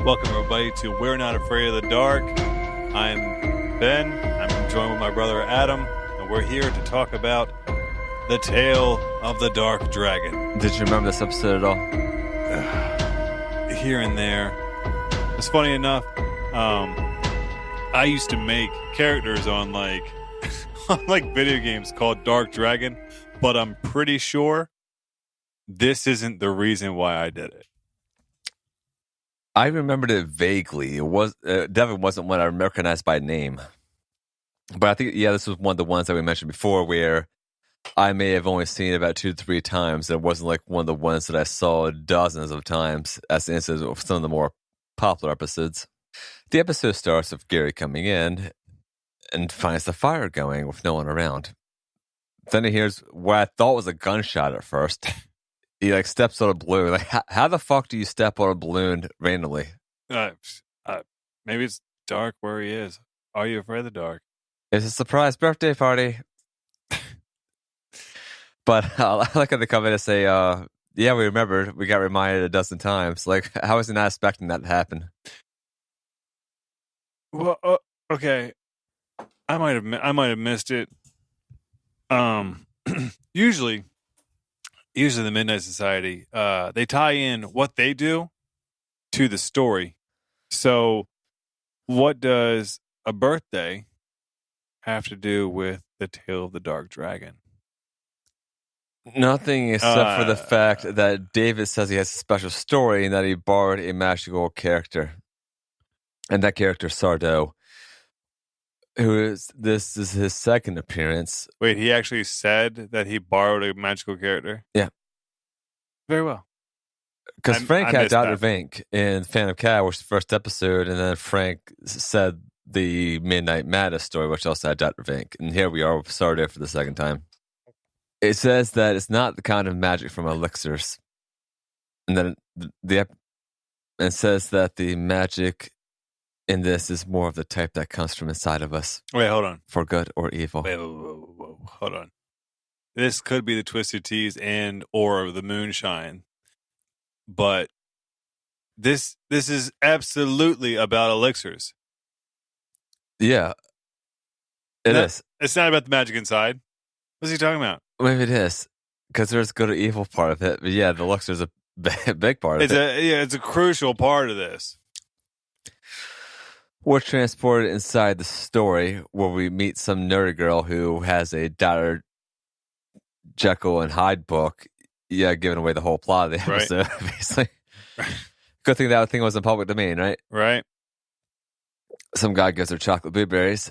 Welcome, everybody, to We're Not Afraid of the Dark. I'm Ben. I'm joined with my brother Adam, and we're here to talk about The Tale of the Dark Dragon. Did you remember this episode at all? Here and there. It's funny enough, I used to make characters on like video games called Dark Dragon, but I'm pretty sure this isn't the reason why I did it. I remembered it vaguely. It was definitely wasn't one I recognized by name. But I think, this was one of the ones that we mentioned before where I may have only seen it about 2 to 3 times. It wasn't like one of the ones that I saw dozens of times, as the instance of some of the more popular episodes. The episode starts with Gary coming in and finds the fire going with no one around. Then he hears what I thought was a gunshot at first. He steps on a balloon. How the fuck do you step on a balloon randomly? Maybe it's dark where he is. Are you afraid of the dark? It's a surprise birthday party. But I like how they come in and say, we remembered. We got reminded a dozen times. How is he not expecting that to happen? Well, okay. I might have missed it. Usually the Midnight Society, they tie in what they do to the story. So what does a birthday have to do with the Tale of the Dark Dragon? Nothing except for the fact that David says he has a special story and that he borrowed a magical character. And that character, Sardo, this is his second appearance. Wait, he actually said that he borrowed a magical character? Yeah. Very well. Because Frank had Dr. Vink in Phantom Cat, which was the first episode, and then Frank said the Midnight Madness story, which also had Dr. Vink. And here we are with Sardo for the second time. It says that it's not the kind of magic from elixirs. And then it says that the magic in this is more of the type that comes from inside of us. Wait, hold on. For good or evil. Wait, whoa. Hold on. This could be the Twisted Teas and or the Moonshine. But this is absolutely about elixirs. Yeah. It is. It's not about the magic inside. What's he talking about? Maybe it is. Because there's good or evil part of it. But yeah, the elixir's a big part of it. It's a crucial part of this. We're transported inside the story where we meet some nerdy girl who has a Dr. Jekyll and Hyde book. Yeah, giving away the whole plot of the episode, basically. Good thing that thing was in public domain, right? Right. Some guy gives her chocolate blueberries,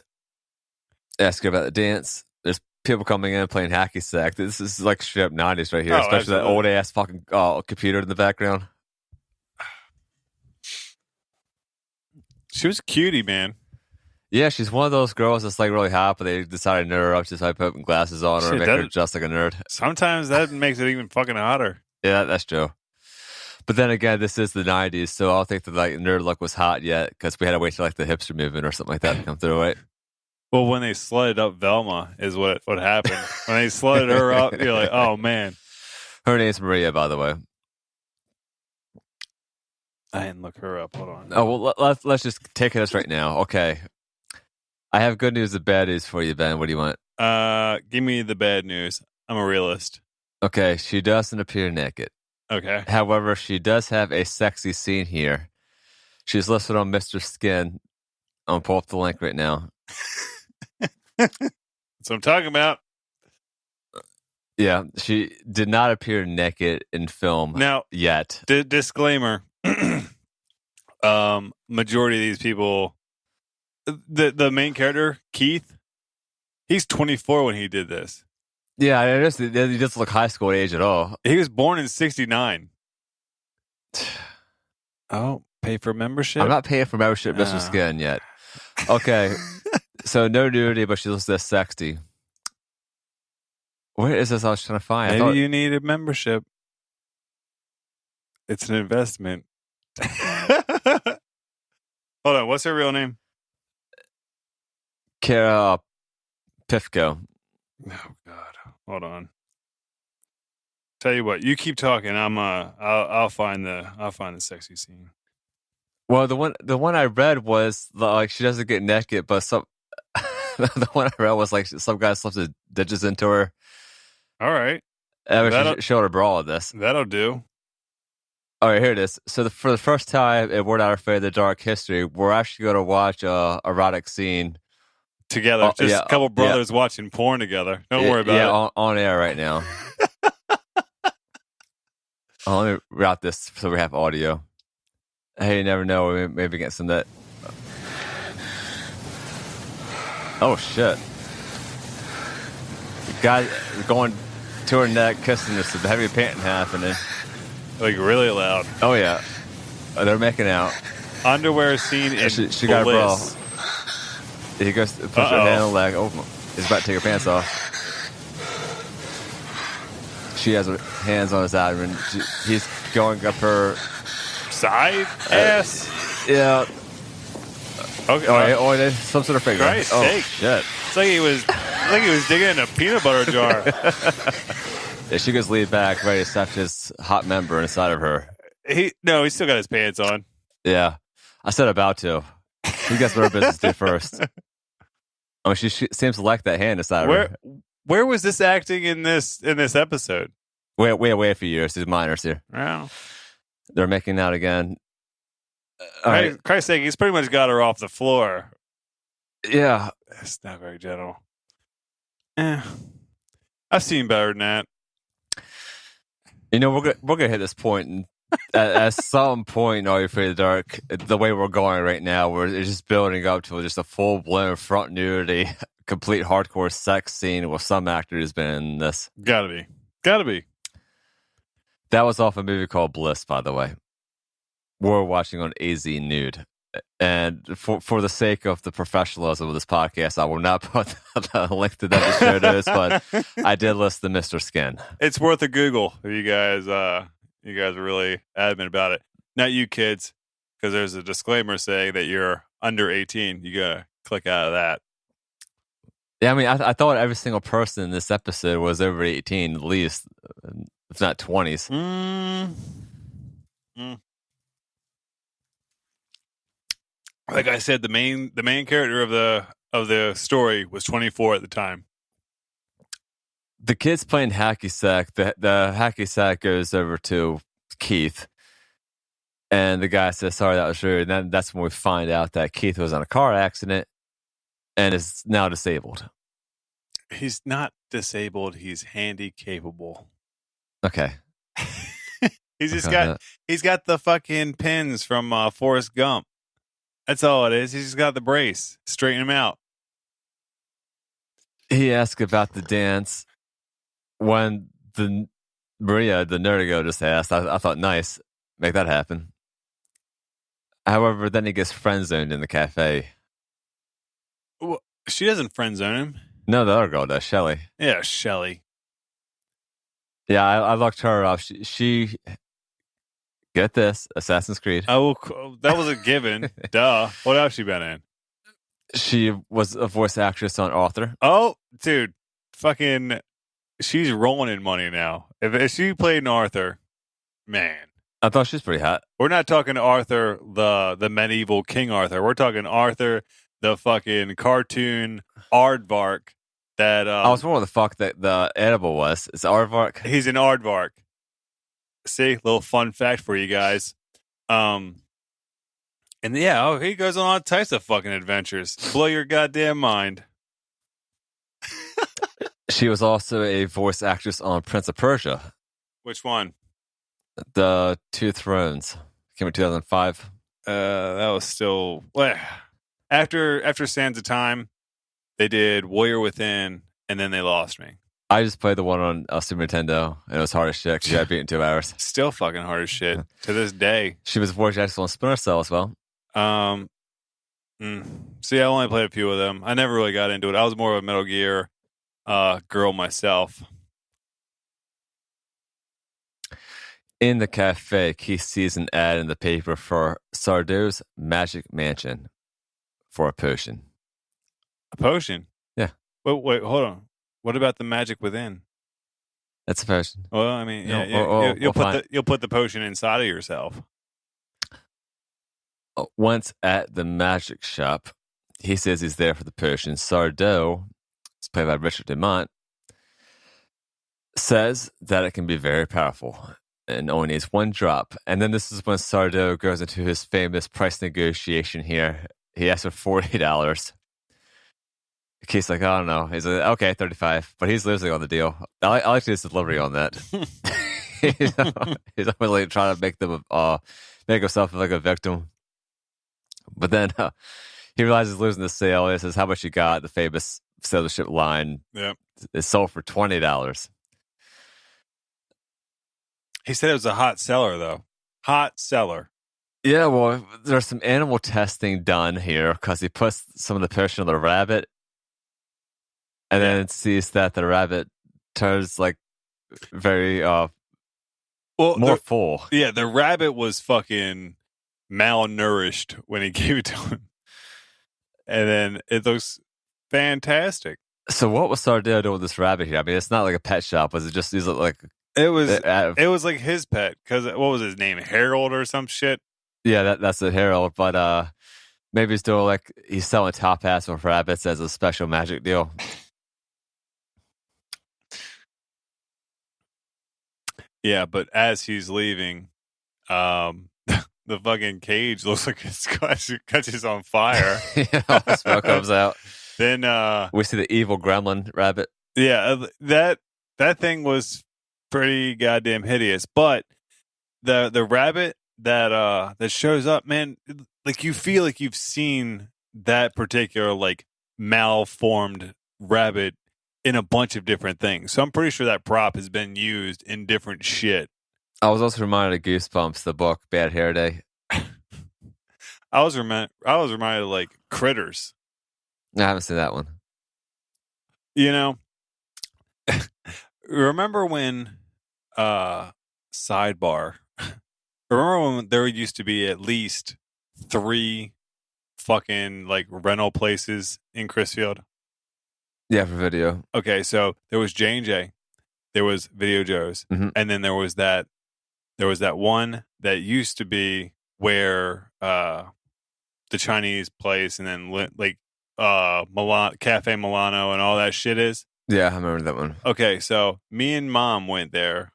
asks her about the dance. There's people coming in playing hacky sack. This is like straight up 90s right here, especially absolutely. That old ass fucking computer in the background. She was a cutie, man. Yeah, she's one of those girls that's really hot, but they decided to nerd her up just by putting glasses on her and make her just like a nerd. Sometimes that makes it even fucking hotter. Yeah, that's true. But then again, this is the 90s, so I don't think that nerd look was hot yet because we had to wait till the hipster movement or something like that to come through, right? Well, when they slutted up Velma is what happened. When they slutted her up, you're like, oh man. Her name's Maria, by the way. I didn't look her up. Hold on. Oh, well, let's just take this right now. Okay. I have good news and bad news for you, Ben. What do you want? Give me the bad news. I'm a realist. Okay, she doesn't appear naked. Okay. However, she does have a sexy scene here. She's listed on Mr. Skin. I'm going to pull up the link right now. That's what I'm talking about. Yeah, she did not appear naked in film now, yet. Disclaimer. Majority of these people, the main character, Keith, he's 24 when he did this. Yeah, he doesn't look high school age at all. He was born in 1969. Oh, pay for membership? I'm not paying for membership, Mr. Skin, yet. Okay, so no nudity, but she looks this sexy. Where is this I was trying to find? Maybe you need a membership. It's an investment. Hold on, what's her real name? Kara Pifko. Oh God, hold on. Tell you what, you keep talking. I'll find the sexy scene. Well, the one I read was like she doesn't get naked, but some the one I read was like some guy slips his digits into her. All right. She showed her bra of this. That'll do. All right, here it is. So for the first time in We're Not Afraid of the Dark history, we're actually going to watch a erotic scene together. A couple brothers watching porn together. Don't worry about it. Yeah, on air right now. Let me route this so we have audio. Hey, you never know. We maybe get some of that. Oh, shit. The guy going to her neck, kissing this, the heavy pant in half, and then... Like, really loud. Oh, yeah. They're making out. Underwear scene in she got a bra. He goes to push her hand on the leg. Oh, he's about to take her pants off. She has her hands on his abdomen. He's going up her... Side? Ass? Yeah. Okay. There's some sort of finger. Christ sake. Shit. It's like he was digging in a peanut butter jar. Yeah, she goes lead back, ready to stuff his hot member inside of her. He still got his pants on. Yeah. I said about to. He gets what her business did first. I mean, she seems to like that hand inside of her. Where was this acting in this episode? Wait a few years. These minors here. Wow. They're making out again. Christ's sake, he's pretty much got her off the floor. Yeah. That's not very gentle. I've seen better than that. You know, we're gonna hit this point, and at some point, Are You Afraid of the Dark? The way we're going right now, it's just building up to just a full blown front nudity, complete hardcore sex scene with some actor who's been in this. Gotta be. That was off a movie called Bliss, by the way. We're watching on AZ Nude. And for the sake of the professionalism of this podcast, I will not put the link to that to show notes, but I did list the Mr. Skin. It's worth a Google if you guys are really adamant about it. Not you kids, because there's a disclaimer saying that you're under 18. You gotta click out of that. Yeah, I mean, I thought every single person in this episode was over 18, at least, if not 20s. Like I said, the main character of the story was 24 at the time. The kid's playing hacky sack. The hacky sack goes over to Keith, and the guy says, "Sorry, that was rude." And then that's when we find out that Keith was in a car accident and is now disabled. He's not disabled. He's handy capable. Okay. He's got the fucking pins from Forrest Gump. That's all it is. He's just got the brace. Straighten him out. He asked about the dance when Maria, the nerdigo, just asked. I thought, nice. Make that happen. However, then he gets friend-zoned in the cafe. Well, she doesn't friend-zone him. No, the other girl does, Shelly. Yeah, Shelly. Yeah, I looked her up. She get this, Assassin's Creed. Oh, that was a given. Duh. What else she been in? She was a voice actress on Arthur. Oh, dude. Fucking, she's rolling in money now. If she played in Arthur, man. I thought she was pretty hot. We're not talking Arthur, the medieval King Arthur. We're talking Arthur, the fucking cartoon aardvark. That I was wondering what the fuck that the edible was. It's aardvark. He's an aardvark. See, little fun fact for you guys. And yeah, he goes on all types of fucking adventures. Blow your goddamn mind. She was also a voice actress on Prince of Persia. Which one? The Two Thrones. Came in 2005. That was still after Sands of Time. They did Warrior Within, and then they lost me. I just played the one on Super Nintendo, and it was hard as shit because you got beat in 2 hours. Still fucking hard as shit to this day. She was voice actress on Splinter Cell as well. See, I only played a few of them. I never really got into it. I was more of a Metal Gear girl myself. In the cafe, Keith sees an ad in the paper for Sardou's Magic Mansion for a potion. A potion? Yeah. Wait, hold on. What about the magic within? That's a potion. Well, I mean, you'll put the potion inside of yourself. Once at the magic shop, he says he's there for the potion. Sardo, it's played by Richard Demont, says that it can be very powerful and only needs one drop. And then this is when Sardo goes into his famous price negotiation here. He asks for $40. Keith's like, I don't know. He's like, okay, $35. But he's losing on the deal. I like his delivery on that. He's always like trying to make himself like a victim. But then he realizes he's losing the sale. He says, how much you got? The famous sell the ship line. Yep. It's sold for $20. He said it was a hot seller, though. Hot seller. Yeah, well, there's some animal testing done here because he puts some of the potion on the rabbit and then sees that the rabbit turns like very more full. Yeah, the rabbit was fucking malnourished when he gave it to him. And then it looks fantastic. So what was Sardell doing with this rabbit here? I mean, it's not like a pet shop. Was it just like... It was like his pet, because what was his name? Harold or some shit? Yeah, that's it, Harold. But maybe he's doing like he's selling top hats with rabbits as a special magic deal. Yeah, but as he's leaving, the fucking cage looks like it catches on fire. All the smoke comes out. Then we see the evil gremlin rabbit. Yeah, that thing was pretty goddamn hideous. But the rabbit that shows up, man, like you feel like you've seen that particular like malformed rabbit in a bunch of different things. So I'm pretty sure that prop has been used in different shit. I was also reminded of Goosebumps, the book Bad Hair Day. I was reminded of like Critters. I haven't seen that one. You know, remember when sidebar? Remember when there used to be at least 3 fucking like rental places in Chrisfield? Yeah, for video. Okay, so there was J&J, there was Video Joe's, and then there was that one that used to be where the Chinese place, and then like Cafe Milano and all that shit is. Yeah, I remember that one. Okay, so me and Mom went there.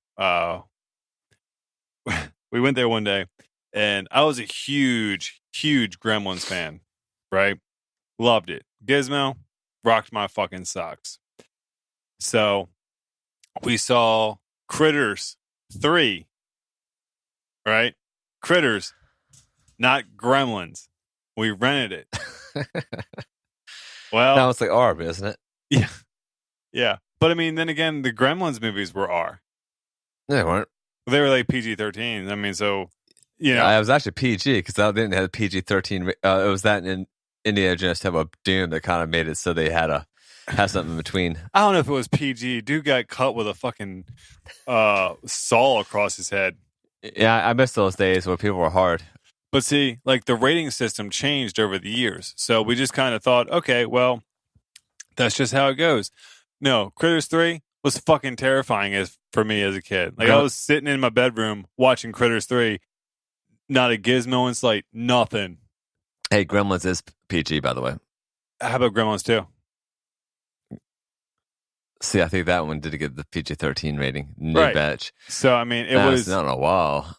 We went there one day, and I was a huge Gremlins fan, right? Loved it. Gizmo rocked my fucking socks. So we saw Critters 3, right? Critters, not Gremlins. We rented it. Well, that was like R, isn't it? Yeah. Yeah. But I mean, then again, the Gremlins movies were R. They weren't. They were like PG-13. I mean, so, you know. I was actually PG because I didn't have PG-13. It was that in Indiana Jones Temple of Doom that kind of made it so they had to have something in between. I don't know if it was PG. Dude got cut with a fucking saw across his head. Yeah, I miss those days where people were hard. But see, like the rating system changed over the years. So we just kind of thought, okay, well, that's just how it goes. No, Critters 3 was fucking terrifying for me as a kid. Like I was sitting in my bedroom watching Critters 3, not a gizmo in sight, nothing. Hey, Gremlins is PG, by the way. How about Gremlins 2? See, I think that one did get the PG-13 rating. New batch. So, I mean, it was... not in a while.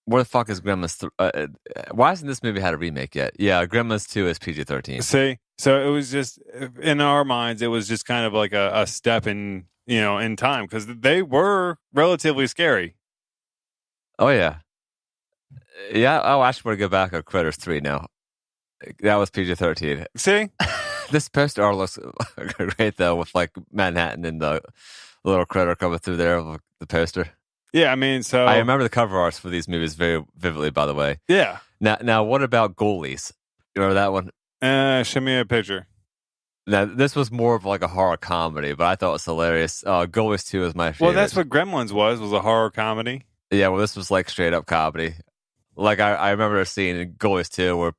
Where the fuck is Gremlins? Why hasn't this movie had a remake yet? Yeah, Gremlins 2 is PG-13. See? So it was just, in our minds, it was just kind of like a step in, in time, because they were relatively scary. Oh, yeah. Yeah, I should want to go back on Critters 3 now. That was PG-13. See? This poster art looks great, though, with like Manhattan and the little critter coming through there, the poster. Yeah, I mean, so... I remember the cover arts for these movies very vividly, by the way. Yeah. Now, what about Goalies? You remember that one? Show me a picture. Now, this was more of like a horror comedy, but I thought it was hilarious. Goalies 2 is my favorite. Well, that's what Gremlins was a horror comedy. Yeah, well, this was like straight up comedy. Like, I remember a scene in Goalies 2 where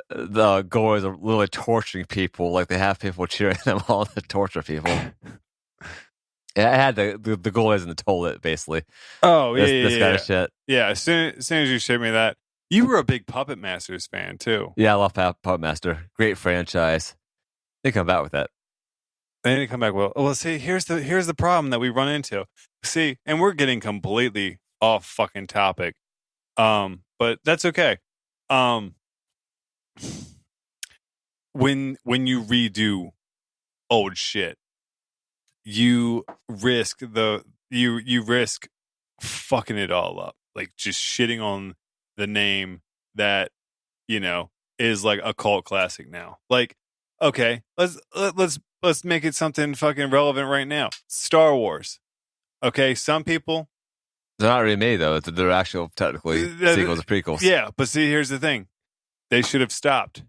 the goalies are literally torturing people. Like, they have people cheering them on to torture people. Yeah, I had the goalies in the toilet, basically. Oh, yeah, this kind of shit. Yeah, as soon as you showed me that, You were a big Puppet Masters fan too. Yeah, I love Puppet Master. Great franchise. They come back with that. They didn't come back well. See, here's the problem that we run into. See, and we're getting completely off fucking topic. But that's okay. When you redo old shit, you risk you risk fucking it all up, like just shitting on the name that is like a cult classic now. Like, okay, let's make it something fucking relevant right now. Star Wars. Okay, some people, they're not remade though. They're actual technically sequels or prequels. Yeah, but see, here's the thing: they should have stopped.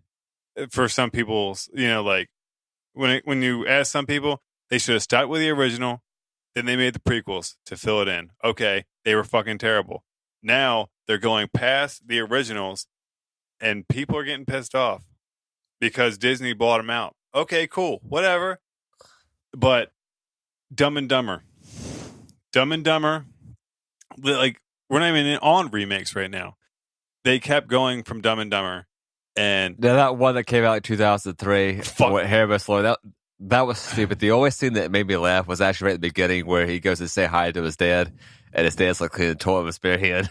For some people, like when you ask some people, they should have stopped with the original. Then they made the prequels to fill it in. Okay, they were fucking terrible. Now they're going past the originals, and people are getting pissed off because Disney bought them out. Okay, cool, whatever. But Dumb and Dumber, like we're not even on remakes right now. They kept going from Dumb and Dumber, and that one that came out in 2003, what Harris Lloyd, that was stupid. The only scene that made me laugh was actually right at the beginning where he goes to say hi to his dad, and his dad's like cleaning the toilet with his bare hand.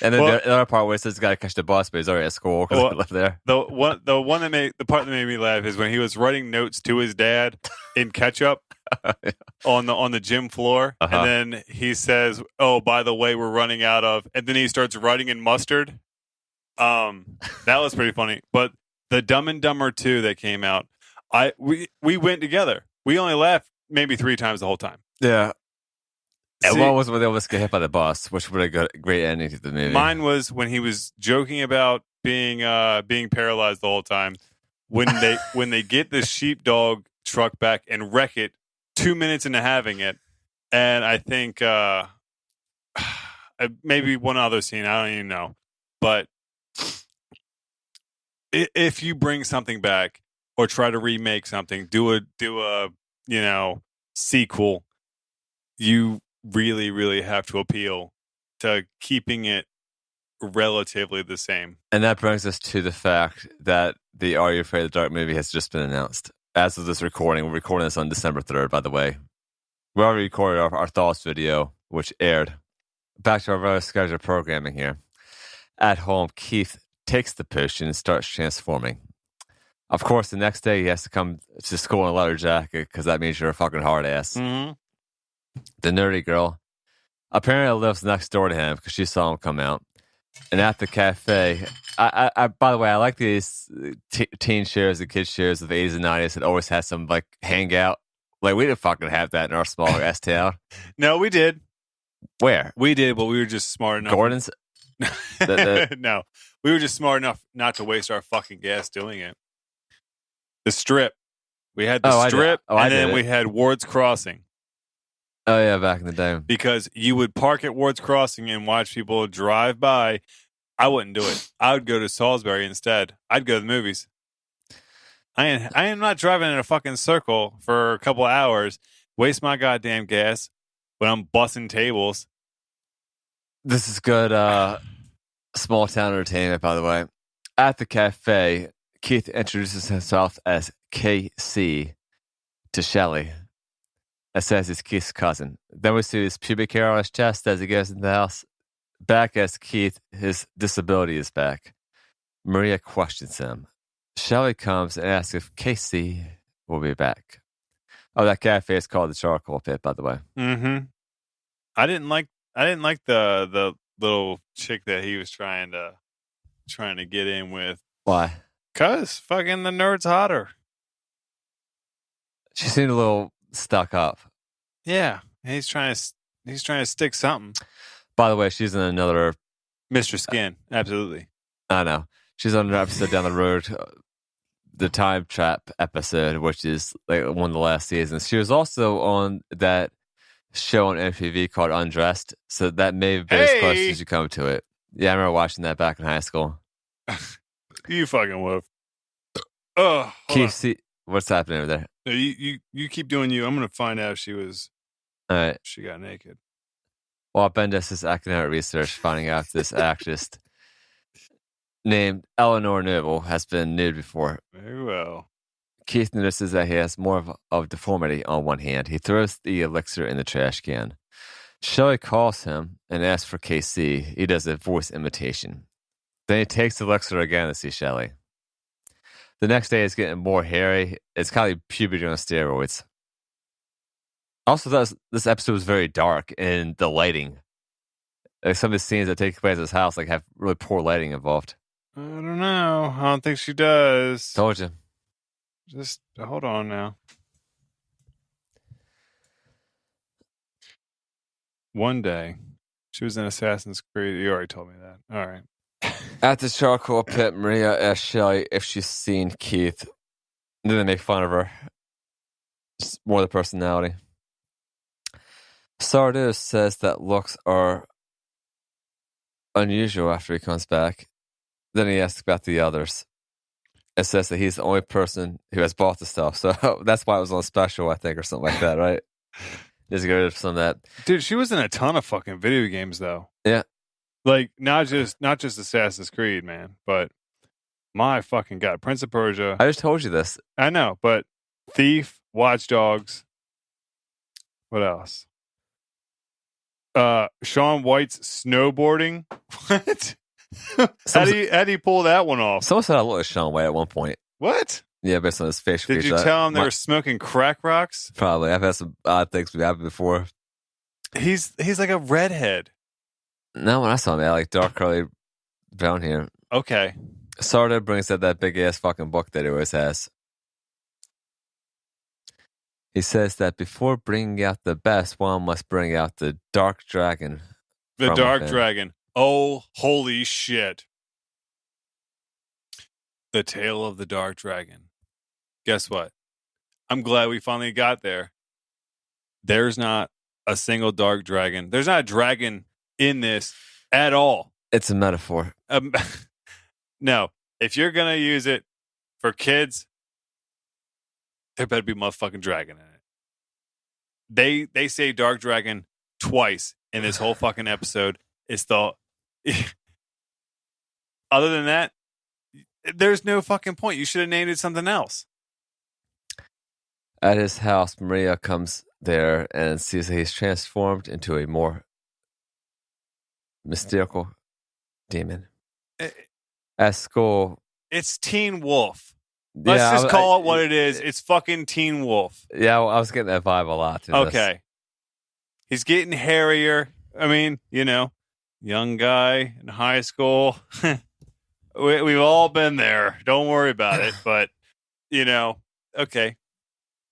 And then the other part where it says he's got to catch the bus, but he's already at school because he lived there. The part that made me laugh is when he was writing notes to his dad in ketchup on the gym floor, and then he says, "Oh, by the way, we're running out of," and then he starts writing in mustard. That was pretty funny. But the Dumb and Dumber 2 that came out, we went together. We only laughed maybe 3 times the whole time. Yeah. And one was when they almost get hit by the bus, which would have got a great ending to the movie. Mine was when he was joking about being paralyzed the whole time. When they get the sheepdog truck back and wreck it 2 minutes into having it, and I think maybe one other scene, I don't even know, but if you bring something back or try to remake something, do a sequel, you really, really have to appeal to keeping it relatively the same. And that brings us to the fact that the Are You Afraid of the Dark movie has just been announced. As of this recording, we're recording this on December 3rd, by the way. We already recorded our thoughts video, which aired. Back to our regular scheduled programming here. At home, Keith takes the potion and starts transforming. Of course, the next day he has to come to school in a leather jacket because that means you're a fucking hard ass. Mm-hmm. The nerdy girl apparently lives next door to him because she saw him come out. And at the cafe, I by the way, I like these teen shows and kids shows of the 80s and 90s that always had some like hangout. Like we didn't fucking have that in our small ass town. No, we did. Where? We did, but we were just smart enough. Gordon's? No, we were just smart enough not to waste our fucking gas doing it. The Strip. We had the Strip, and then we had Ward's Crossing. Oh, yeah, back in the day. Because you would park at Ward's Crossing and watch people drive by. I wouldn't do it. I would go to Salisbury instead. I'd go to the movies. I am not driving in a fucking circle for a couple of hours, waste my goddamn gas when I'm bussing tables. This is good small town entertainment, by the way. At the cafe, Keith introduces himself as KC to Shelley. It says he's Keith's cousin. Then we see his pubic hair on his chest as he goes into the house. Back as Keith, his disability is back. Maria questions him. Shelley comes and asks if Casey will be back. Oh, that cafe is called the Charcoal Pit, by the way. Mm-hmm. I didn't like the little chick that he was trying to get in with. Why? 'Cause fucking the nerd's hotter. She seemed a little stuck up. Yeah, he's trying to stick something. By the way, she's in another Mr. Skin. Absolutely. I know. She's on another episode down the road, the Time Trap episode, which is like one of the last seasons. She was also on that show on MTV called Undressed, so that may have been as close as you come to it. Yeah, I remember watching that back in high school. You fucking wolf. Oh, what's happening over there? You keep doing you. I'm gonna find out if All right. She got naked. Well, Ben does his academic research, finding out this actress named Eleanor Noble has been nude before. Very well. Keith notices that he has more of deformity on one hand. He throws the elixir in the trash can. Shelley calls him and asks for KC. He does a voice imitation. Then he takes the elixir again to see Shelley. The next day it's getting more hairy. It's kind of like puberty on steroids. Also, this episode was very dark in the lighting. Like some of the scenes that take place at his house have really poor lighting involved. I don't know. I don't think she does. Told you. Just hold on now. One day, she was in Assassin's Creed. You already told me that. All right. At the charcoal pit, Maria asks Shelley if she's seen Keith. Then they make fun of her. It's more the personality. Sardou says that looks are unusual after he comes back. Then he asks about the others. It says that he's the only person who has bought the stuff. So that's why it was on special, I think, or something like that, right? Just get rid of some of that. Dude, she was in a ton of fucking video games, though. Yeah. Like, not just Assassin's Creed, man, but my fucking God. Prince of Persia. I just told you this. I know, but Thief, Watch Dogs. What else? Shaun White's snowboarding. What? How do you pull that one off? Someone said I looked at Shaun White at one point. What? Yeah, based on his facial feature. Did you tell him they were smoking crack rocks? Probably. I've had some odd things happen before. He's like a redhead. No, when I saw him, I had like dark curly brown hair. Okay. Sardou brings out that big ass fucking book that he always has. He says that before bringing out the best, one must bring out the Dark Dragon. The Dark Dragon. Oh, holy shit. The Tale of the Dark Dragon. Guess what? I'm glad we finally got there. There's not a single dark dragon. There's not a dragon in this at all. It's a metaphor. No. If you're going to use it for kids, there better be a motherfucking dragon in it. They say dark dragon twice in this whole fucking episode. It's the... Other than that, there's no fucking point. You should have named it something else. At his house, Maria comes there and sees that he's transformed into a more mystical demon. At school... It's Teen Wolf. Let's just call it what it is. It's fucking Teen Wolf. Yeah, I was getting that vibe a lot. Okay. This. He's getting hairier. I mean, young guy in high school. We've all been there. Don't worry about it. But, okay.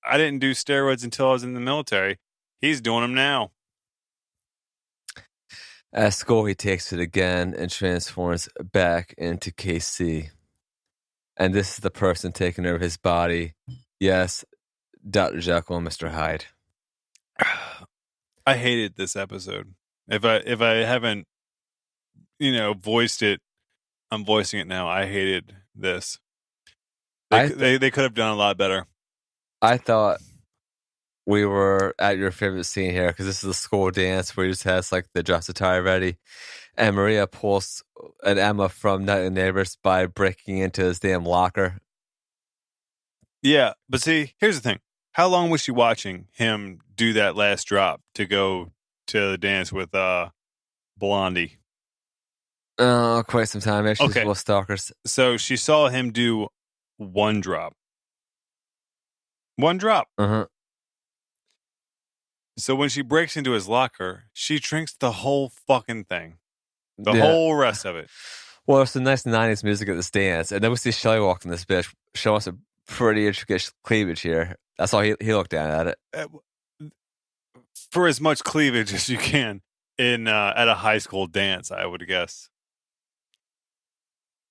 I didn't do steroids until I was in the military. He's doing them now. At school, he takes it again and transforms back into KC. And this is the person taking over his body. Yes, Dr. Jekyll and Mr. Hyde. I hated this episode. If I haven't, voiced it, I'm voicing it now. I hated this. They could have done a lot better. I thought we were at your favorite scene here because this is a school dance where he just has like the dress attire ready. And Maria pulls an Emma from Nightly Neighbors by breaking into his damn locker. Yeah, but see, here's the thing. How long was she watching him do that last drop to go to the dance with Blondie? Quite some time. Actually, okay. Well, stalkers. So she saw him do one drop. One drop. Uh-huh. So when she breaks into his locker, she drinks the whole fucking thing. The whole rest of it. Well, it's some nice 90s music at this dance. And then we see Shelley walking this bitch, showing us a pretty intricate cleavage here. That's all he looked down at it. For as much cleavage as you can in at a high school dance, I would guess.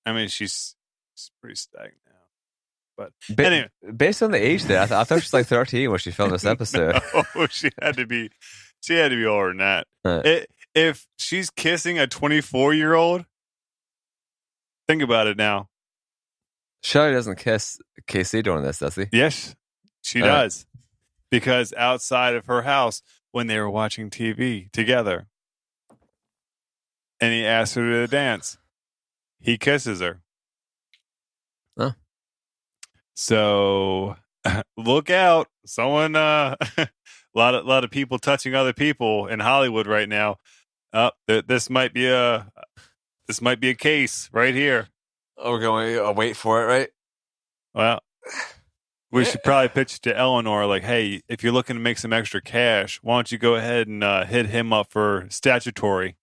I mean, she's pretty stagnant now. But anyway. Based on the age there, I thought she was like 13 when she filmed this episode. No, she had to be older than that. Right. If she's kissing a 24-year-old, think about it now. Shelley doesn't kiss KC during this, does he? Yes, she does. Because outside of her house, when they were watching TV together, and he asked her to dance. He kisses her. Huh. So look out. Someone a lot of people touching other people in Hollywood right now. This might be a case right here. Oh, we're going to wait for it, right? Well, we should probably pitch it to Eleanor like, hey, if you're looking to make some extra cash, why don't you go ahead and hit him up for statutory?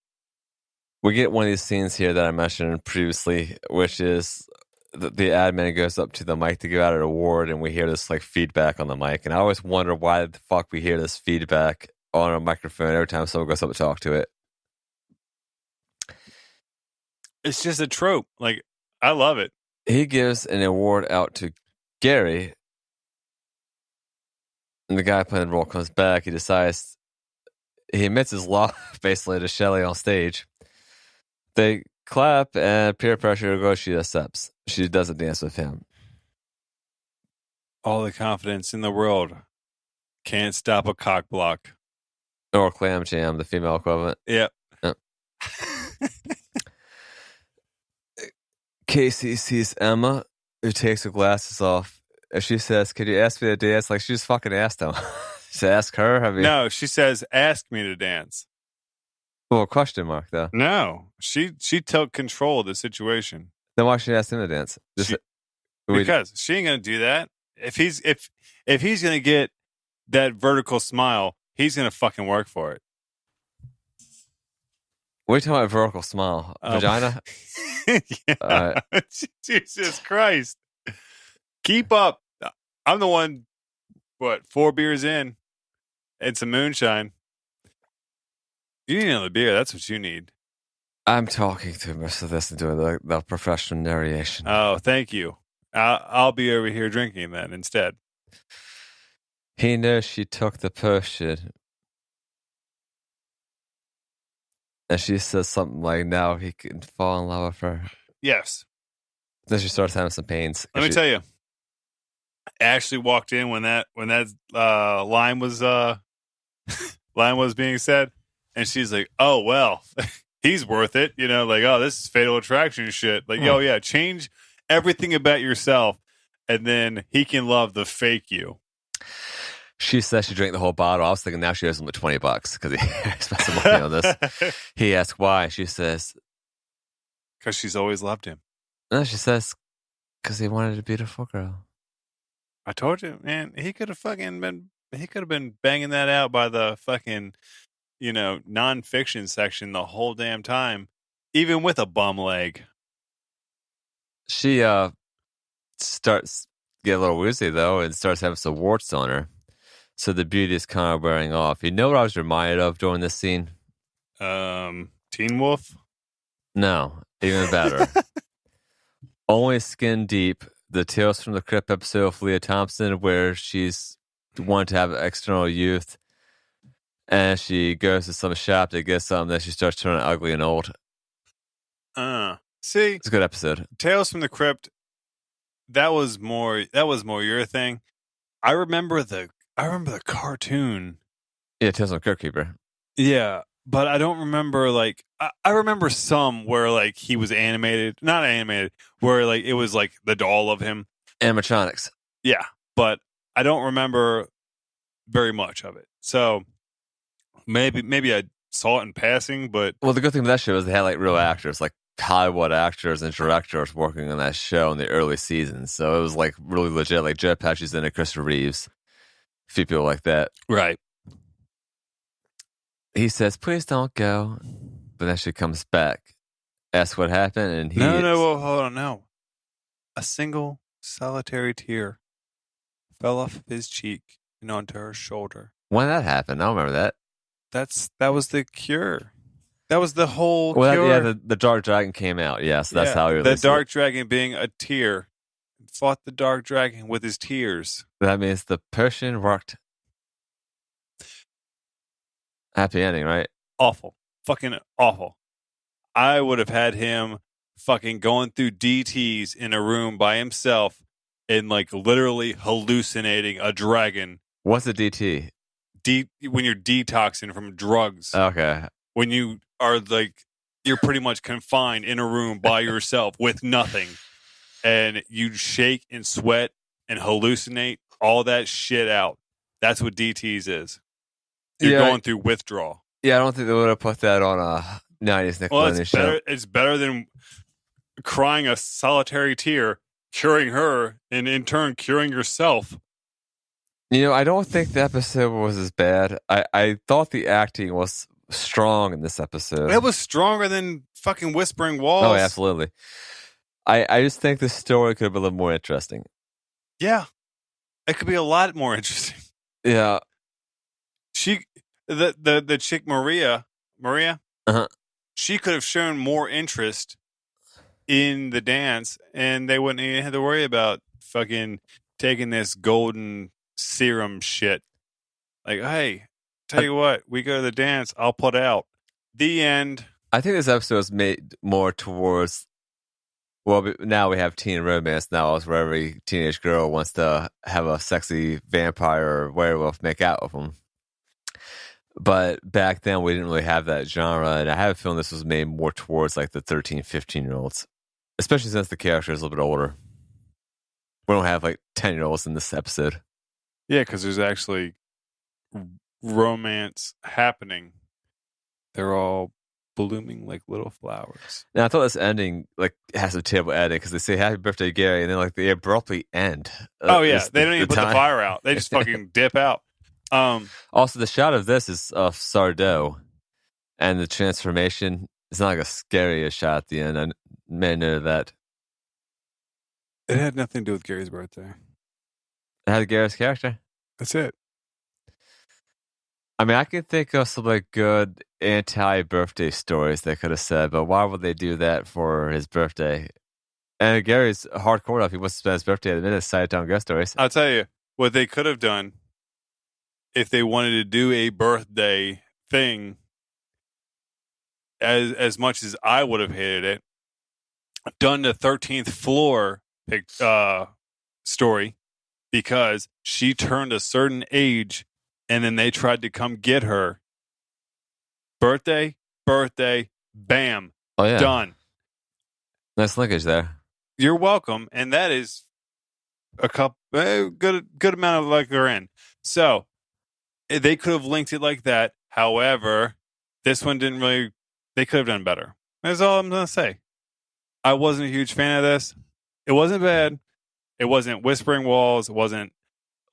We get one of these scenes here that I mentioned previously, which is the admin goes up to the mic to give out an award, and we hear this like feedback on the mic. And I always wonder why the fuck we hear this feedback on a microphone every time someone goes up to talk to it. It's just a trope. Like, I love it. He gives an award out to Gary, and the guy playing the role comes back. He decides, he admits his love basically to Shelley on stage. They clap, and peer pressure goes. She accepts. She doesn't dance with him. All the confidence in the world can't stop a cock block. Or Clam Jam, the female equivalent. Yep. Casey sees Emma, who takes her glasses off. And she says, "Could you ask me to dance?" Like, she just fucking asked him. To ask her? I mean, no, she says, ask me to dance. Well, question mark, though. No, she took control of the situation. Then why should she ask him to dance? Because she ain't going to do that. If he's going to get that vertical smile, he's going to fucking work for it. What are you talking about, vertical smile? Vagina? Yeah. Jesus Christ. Keep up. I'm the one, 4 beers in and some moonshine. You need another beer. That's what you need. I'm talking to most of this and doing the professional narration. Oh, thank you. I'll be over here drinking then instead. He knows she took the potion. And she says something like, now he can fall in love with her. Yes. Then she starts having some pains. Let me tell you. Ashley walked in when that line was being said, and she's like, "Oh well, he's worth it." You know, like, "Oh, this is Fatal Attraction shit." Like, "Yo, yeah, change everything about yourself, and then he can love the fake you." She says she drank the whole bottle. I was thinking now she owes him $20 because he spent some money on this. He asks why. She says, "Because she's always loved him." No, she says, "Because he wanted a beautiful girl." I told you, man. He could have been banging that out by the fucking, nonfiction section the whole damn time, even with a bum leg. She starts get a little woozy though, and starts having some warts on her. So the beauty is kind of wearing off. You know what I was reminded of during this scene? Teen Wolf? No, even better. Only Skin Deep, the Tales from the Crypt episode of Leah Thompson, where she's wanted to have external youth, and she goes to some shop to get something, then she starts turning ugly and old. See, it's a good episode. Tales from the Crypt. That was more your thing. I remember the cartoon. Yeah, Tales from the Crypt Keeper. Yeah, but I don't remember, like, I remember some where, like, he was animated. Not animated, where, like, it was, like, the doll of him. Animatronics. Yeah, but I don't remember very much of it. So, maybe I saw it in passing, but... Well, the good thing with that show is they had, like, real actors, like Hollywood actors and directors working on that show in the early seasons. So it was, like, really legit. Like, Joe Pesci's in it, Christopher Reeves. A few people like that. Right. He says, "Please don't go." But then she comes back, asks what happened, and he... No, hold on, no. A single solitary tear fell off of his cheek and onto her shoulder. When that happened? I don't remember that. That was the cure. That was the whole cure. Yeah, the Dark Dragon came out. Yes, that's how he released the Dark Dragon being a tear. Fought the Dark Dragon with his tears. That means the potion worked. Happy ending, right? Awful. Fucking awful. I would have had him fucking going through DTs in a room by himself and, like, literally hallucinating a dragon. What's a DT? When you're detoxing from drugs. Okay. When you are, like, you're pretty much confined in a room by yourself with nothing, and you shake and sweat and hallucinate all that shit out. That's what DTs is. You're going through withdrawal. Yeah, I don't think they would have put that on a 90s Nickelodeon show. It's better than crying a solitary tear, curing her, and in turn curing yourself. I don't think the episode was as bad. I thought the acting was strong in this episode. It was stronger than fucking Whispering Walls. Oh, absolutely. I just think the story could have been a little more interesting. Yeah. It could be a lot more interesting. Yeah. The chick Maria, uh-huh. She could have shown more interest in the dance, and they wouldn't even have to worry about fucking taking this golden serum shit. Like, hey, tell you what, we go to the dance, I'll put out. The end. I think this episode was made more towards, well, now we have teen romance now, where every teenage girl wants to have a sexy vampire or werewolf make out with them. But back then, we didn't really have that genre, and I have a feeling this was made more towards like the 13, 15-year-olds, especially since the character is a little bit older. We don't have like 10-year-olds in this episode. Yeah, because there's actually romance happening. They're all blooming like little flowers. Now, I thought this ending like has a terrible ending because they say "Happy Birthday, Gary," and then like they abruptly end. Oh yeah, they don't even put the fire out. They just fucking dip out. Also, the shot of this is of Sardo, and the transformation is not like a scary shot at the end. I may know that. It had nothing to do with Gary's birthday. It had Gary's character. That's it. I mean, I can think of some like good anti-birthday stories they could have said, but why would they do that for his birthday? And Gary's hardcore enough. He wants to spend his birthday at the minute, side down ghost stories. I'll tell you what they could have done if they wanted to do a birthday thing. As much as I would have hated it, done the 13th floor story, because she turned a certain age and then they tried to come get her. Birthday, bam, oh, yeah. Done. Nice linkage there. You're welcome, and that is a good amount of like they're in. So they could have linked it like that. However, this one didn't really. They could have done better. That's all I'm gonna say. I wasn't a huge fan of this. It wasn't bad. It wasn't Whispering Walls. It wasn't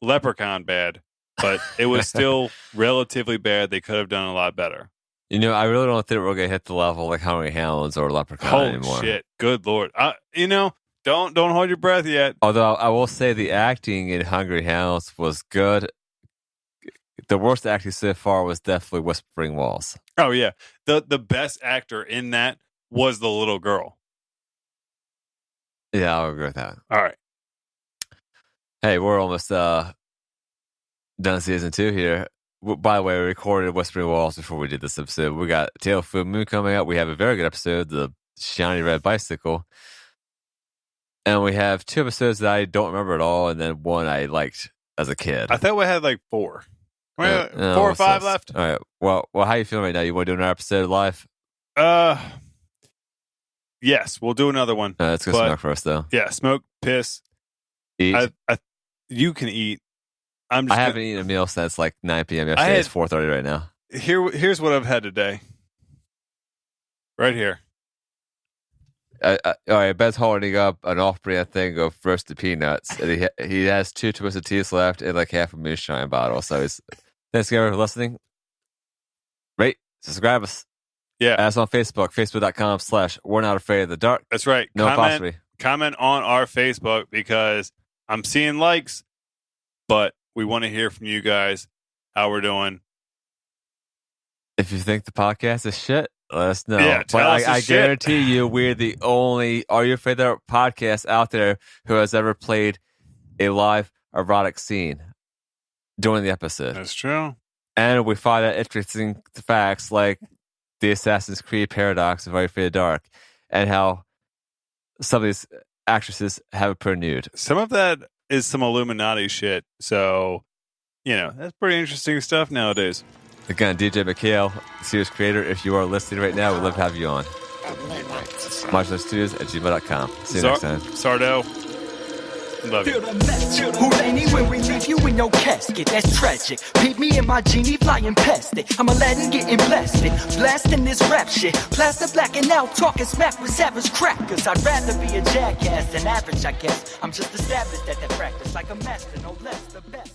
Leprechaun bad, but it was still relatively bad. They could have done a lot better. I really don't think we're gonna hit the level like Hungry Hounds or Leprechaun anymore. Holy shit! Good lord! Don't hold your breath yet. Although I will say the acting in Hungry Hounds was good. The worst acting so far was definitely Whispering Walls. Oh yeah, the best actor in that was the little girl. Yeah, I'll agree with that. All right. Hey, we're almost done season 2 here. By the way, we recorded Whispering Walls before we did this episode. We got Tale of Full Moon coming up. We have a very good episode, The Shiny Red Bicycle. And we have 2 episodes that I don't remember at all, and then one I liked as a kid. I thought we had like 4. 4 or 5 left. All right. Well, how you feeling right now? You want to do another episode live? Yes, we'll do another one. Let's go smoke first, though. Yeah, smoke, piss. Eat. You can eat. I haven't eaten a meal since like 9 p.m. yesterday. It's 4:30 right now. Here's what I've had today. Right here. All right, Ben's holding up an off-brand thing of roasted peanuts, and he has 2 Twisted Teas left and like half a moonshine bottle. So thanks again for listening. Rate, subscribe us. Yeah, add us on Facebook, facebook.com/werenotafraidofthedark. That's right. No apostrophe. Comment on our Facebook because I'm seeing likes, but we want to hear from you guys how we're doing. If you think the podcast is shit, let us know. Yeah, but I guarantee you, we're the only Are You Afraid of the Dark podcast out there who has ever played a live erotic scene during the episode. That's true. And we find out interesting facts like the Assassin's Creed paradox of Are You Afraid of the Dark and how some of these actresses have a pro nude. Some of that is some Illuminati shit. So, that's pretty interesting stuff nowadays. Again, DJ McHale, series creator, if you are listening right now, we'd love to have you on. ModulationStudios@gmail.com. See you next time. Sardo. Love you. Houdini when we leave you in your casket, that's tragic. Peep me and my genie flying past it. I'm Aladdin getting blasted, blasting this rap shit. Plaster blacking out, talking smack with savage crackers. I'd rather be a jackass than average, I guess. I'm just established at that practice, like a master, no less, the best.